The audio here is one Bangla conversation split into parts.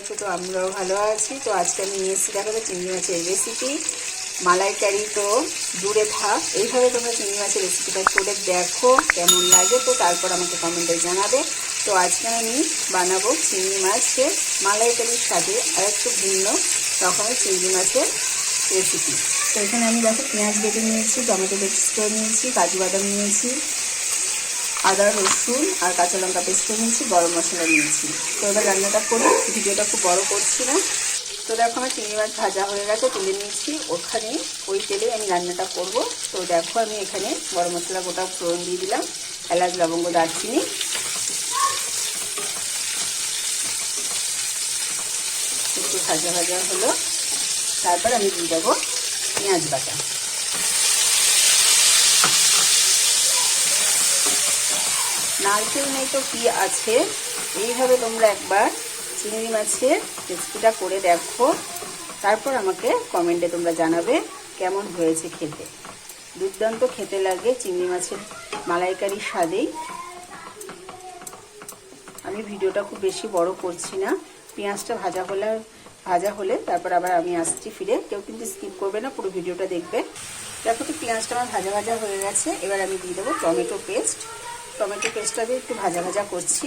আছো? তো আমরাও ভালো আছি। তো আজকে আমি নিয়ে এসেছি দেখাবো চিংড়ি মাছের রেসিপি, মালাইকারি। তো দূরে থাক, এইভাবে তোমরা চিংড়ি মাছের রেসিপিটা করে দেখো কেমন লাগে, তো তারপর আমাকে কমেন্টে জানাবে। তো আজকে আমি বানাবো চিংড়ি মাছের মালাইকারির সাথে আর একটু ভিন্ন রকমের চিংড়ি মাছের রেসিপি। তো এখানে আমি দেখো পেঁয়াজ বেটে নিয়েছি, টমেটো পেস্ট করে নিয়েছি, কাজু বাদাম নিয়েছি, আদা রসুন আর কাঁচা লঙ্কা পেস্ট করে নিয়েছি, গরম মশলা নিয়েছি। তো এবার রান্নাটা করি, ভিডিওটা খুব বড় করছি না। তো দেখো আমার চিংড়ি মাছ ভাজা হয়ে গেছে, তুলে নিয়েছি। ওখানে ওই তেলে আমি রান্নাটা করব। তো দেখো আমি এখানে গরম মশলা গোটা ফোড়ন দিয়ে দিলাম, এলাচ লবঙ্গ দারচিনি। একটু ভাজা ভাজা হলো, তারপর আমি দিয়ে দেবো পেঁয়াজ বাটা। নারকেল নেই তো কি আছে, এইভাবে তোমরা একবার চিংড়ি মাছের রেসিপিটা করে দেখো, তারপর আমাকে কমেন্টে তোমরা জানাবে কেমন হয়েছে খেতে। দুর্দান্ত খেতে লাগে চিংড়ি মাছের মালাইকারির স্বাদেই। আমি ভিডিওটা খুব বেশি বড় করছি না, পেঁয়াজটা ভাজা হলে তারপর আবার আমি আসছি ফিরে। কেউ কিন্তু স্কিপ করবে না, পুরো ভিডিওটা দেখবে। দেখো তো পেঁয়াজটা আমার ভাজা হয়ে গেছে। এবার আমি দিয়ে দেবো টমেটো পেস্টটা দিয়ে একটু ভাজা করছি।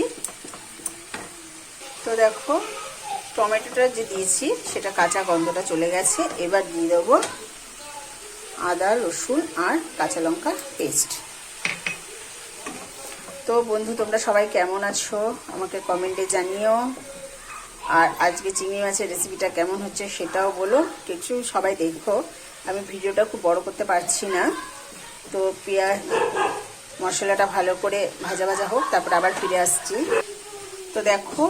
তো দেখো টমেটোটা যে দিয়েছি সেটা কাঁচা গন্ধটা চলে গেছে। এবার দিয়ে দেবো আদা রসুন আর কাঁচা লঙ্কা পেস্ট। তো বন্ধু তোমরা সবাই কেমন আছো আমাকে কমেন্টে জানিও, আর আজকে চিংড়ি মাছের রেসিপিটা কেমন হচ্ছে সেটাও বলো। কিছু সবাই দেখো, আমি ভিডিওটা খুব বড় করতে পারছি না। তো পেঁয়াজ মশলাটা ভালো করে ভাজা হোক, তারপর আবার ফিরে আসছি। তো দেখো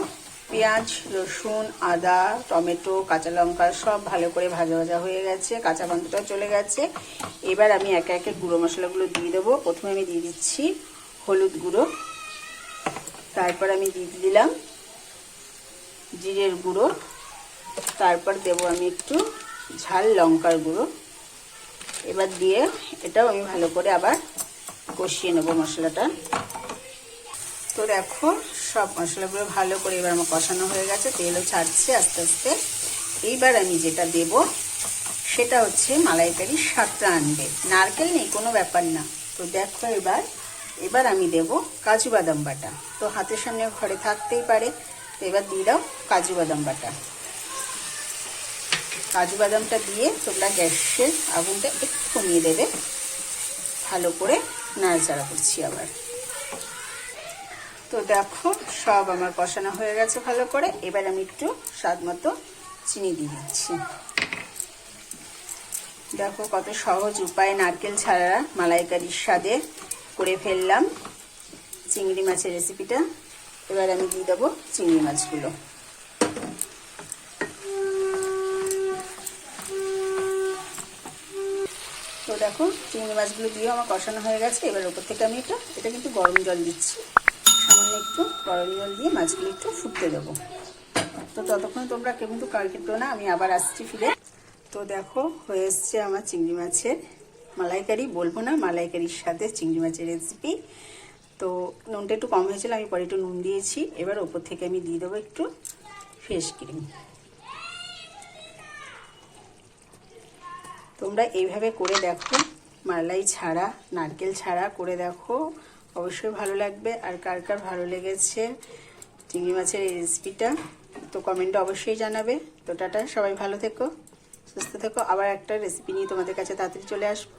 পেঁয়াজ রসুন আদা টমেটো কাঁচা লঙ্কা সব ভালো করে ভাজা হয়ে গেছে, কাঁচা গন্ধটাও চলে গেছে। এবার আমি একে একে গুঁড়ো মশলাগুলো দিয়ে দেবো। প্রথমে আমি দিয়ে দিচ্ছি হলুদ গুঁড়ো, তারপর আমি দিয়ে দিলাম জিরের গুঁড়ো, তারপর দেবো আমি একটু ঝাল লঙ্কার গুঁড়ো। এবার দিয়ে এটাও আমি ভালো করে আবার কষিয়ে নেবো মশলাটা। তো দেখো সব মশলাগুলো ভালো করে এবার আমার কষানো হয়ে গেছে, তেলও ছাড়ছে আস্তে আস্তে। এইবার আমি যেটা দেব সেটা হচ্ছে মালাইকারির স্বাদটা আনবে, নারকেল নেই কোনো ব্যাপার না। তো দেখো এবার আমি দেব কাজু বাদাম বাটা। তো হাতের সামনে ঘরে থাকতেই পারে, তো এবার দিয়ে দাও কাজু বাদাম বাটা। কাজু বাদামটা দিয়ে তোমরা গ্যাসের আগুনটা একটু কমিয়ে দেবে, ভালো করে নাড়াচাড়া করছি আবার। তো দেখো সব আমার কষানো হয়ে গেছে ভালো করে। এবার আমি একটু স্বাদ মতো চিনি দিয়ে দিচ্ছি। দেখো কত সহজ উপায় নারকেল ছাড়া মালাইকারির স্বাদে করে ফেললাম চিংড়ি মাছের রেসিপিটা। এবার আমি দিয়ে দেবো চিংড়ি মাছগুলো। তো দেখো চিংড়ি মাছগুলো দিয়েও আমার কষানো হয়ে গেছে। এবার ওপর থেকে আমি এটা কিন্তু গরম জল দিচ্ছি, সামান্য একটু গরম জল দিয়ে মাছগুলো একটু ফুটতে দেবো। তো ততক্ষণ তোমরা কেউ কিন্তু কাটো না, আমি আবার আসছি ফিরে। তো দেখো হয়ে এসছে আমার চিংড়ি মাছের মালাইকারি, বলবো না মালাইকারির সাথে চিংড়ি মাছের রেসিপি। তো নুনটা একটু কম হয়েছিল, আমি পরে একটু নুন দিয়েছি। এবার ওপর থেকে আমি দিয়ে দেবো একটু ফ্রেশ ক্রিম। তোমরা এইভাবে করে দেখো, মালাই ছাড়া নারকেল ছাড়া করে দেখো, অবশ্যই ভালো লাগবে। আর কার কার ভালো লেগেছে চিংড়ি মাছের এই রেসিপিটা তো কমেন্টে অবশ্যই জানাবে। তো টাটা, সবাই ভালো থেকো সুস্থ থেকো। আবার একটা রেসিপি নিয়ে তোমাদের কাছে তাড়াতাড়ি চলে আসবো।